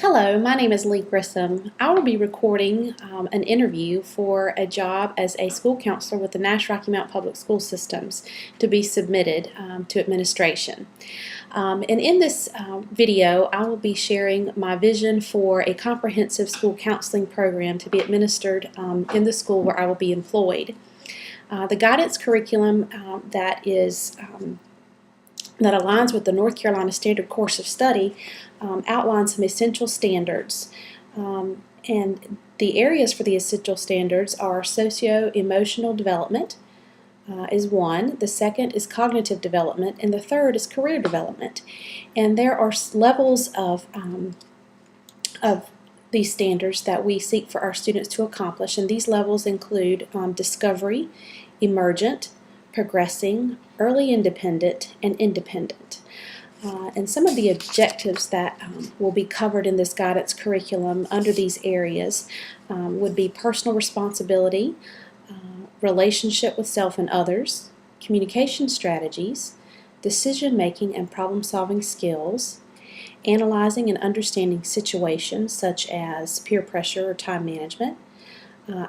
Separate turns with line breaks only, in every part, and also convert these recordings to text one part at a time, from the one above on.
Hello, my name is Lee Grissom. I will be recording an interview for a job as a school counselor with the Nash Rocky Mount Public School Systems to be submitted to administration. And in this video, I will be sharing my vision for a comprehensive school counseling program to be administered in the school where I will be employed. The guidance curriculum that aligns with the North Carolina Standard Course of Study outlines some essential standards. And the areas for the essential standards are socio-emotional development is one, the second is cognitive development, and the third is career development. And there are levels of these standards that we seek for our students to accomplish, and these levels include discovery, emergent, progressing, early independent, and independent. And some of the objectives that will be covered in this guidance curriculum under these areas would be personal responsibility, relationship with self and others, communication strategies, decision-making and problem-solving skills, analyzing and understanding situations such as peer pressure or time management,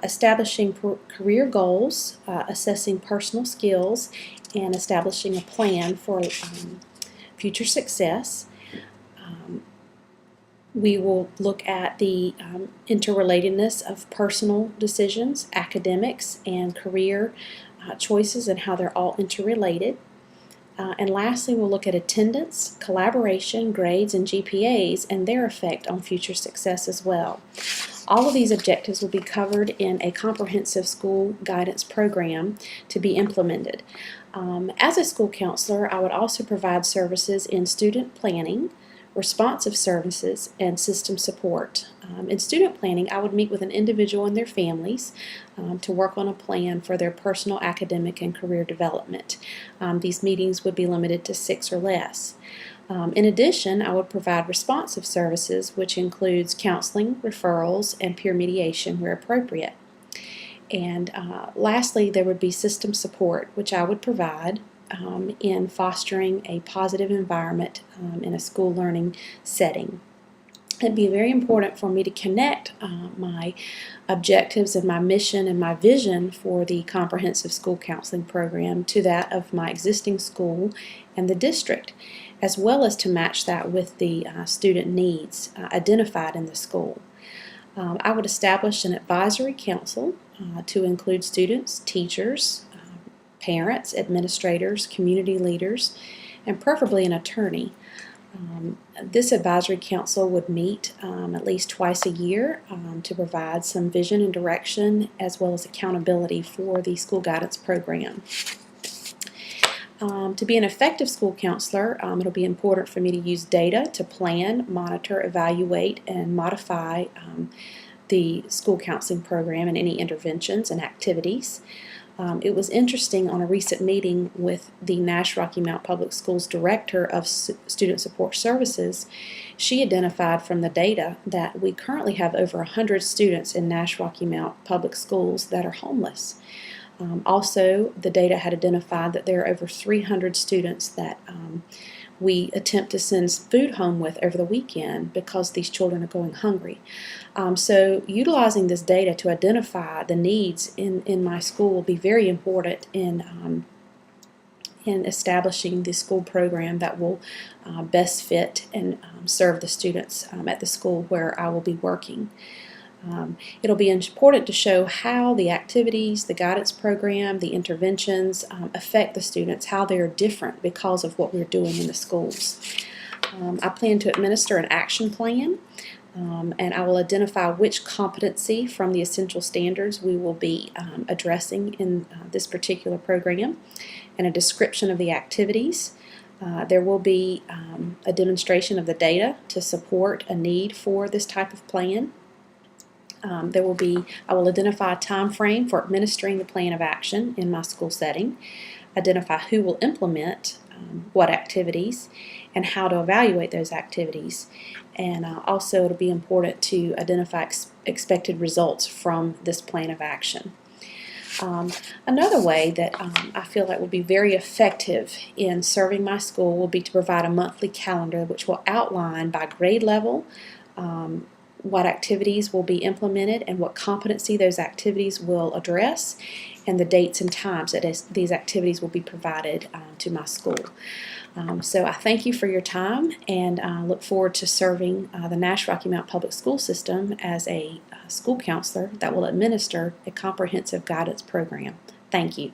establishing career goals, assessing personal skills, and establishing a plan for future success. We will look at the interrelatedness of personal decisions, academics, and career choices and how they're all interrelated. And lastly, we'll look at attendance, collaboration, grades, and GPAs and their effect on future success as well. All of these objectives will be covered in a comprehensive school guidance program to be implemented. As a school counselor, I would also provide services in student planning, responsive services, and system support. In student planning, I would meet with an individual and their families to work on a plan for their personal, academic, and career development. These meetings would be limited to 6 or less. In addition, I would provide responsive services, which includes counseling, referrals, and peer mediation where appropriate. And lastly, there would be system support, which I would provide in fostering a positive environment in a school learning setting. It'd be very important for me to connect my objectives and my mission and my vision for the comprehensive school counseling program to that of my existing school and the district, as well as to match that with the student needs identified in the school. I would establish an advisory council to include students, teachers, parents, administrators, community leaders, and preferably an attorney. This advisory council would meet at least twice a year to provide some vision and direction as well as accountability for the school guidance program. To be an effective school counselor, it'll be important for me to use data to plan, monitor, evaluate, and modify the school counseling program and any interventions and activities. It was interesting on a recent meeting with the Nash Rocky Mount Public Schools Director of Student Support Services. She identified from the data that we currently have over 100 students in Nash Rocky Mount Public Schools that are homeless. Also, the data had identified that there are over 300 students that we attempt to send food home with over the weekend because these children are going hungry. So utilizing this data to identify the needs in my school will be very important in establishing the school program that will best fit and serve the students at the school where I will be working. It'll be important to show how the activities, the guidance program, the interventions affect the students, how they are different because of what we're doing in the schools. I plan to administer an action plan, and I will identify which competency from the essential standards we will be addressing in this particular program, and a description of the activities. There will be a demonstration of the data to support a need for this type of plan. I will identify a time frame for administering the plan of action in my school setting, identify who will implement what activities, and how to evaluate those activities. And also it'll be important to identify expected results from this plan of action. Another way that I feel that will be very effective in serving my school will be to provide a monthly calendar which will outline by grade level what activities will be implemented and what competency those activities will address, and the dates and times that these activities will be provided to my school. So I thank you for your time, and look forward to serving the Nash Rocky Mount Public School System as a school counselor that will administer a comprehensive guidance program. Thank you.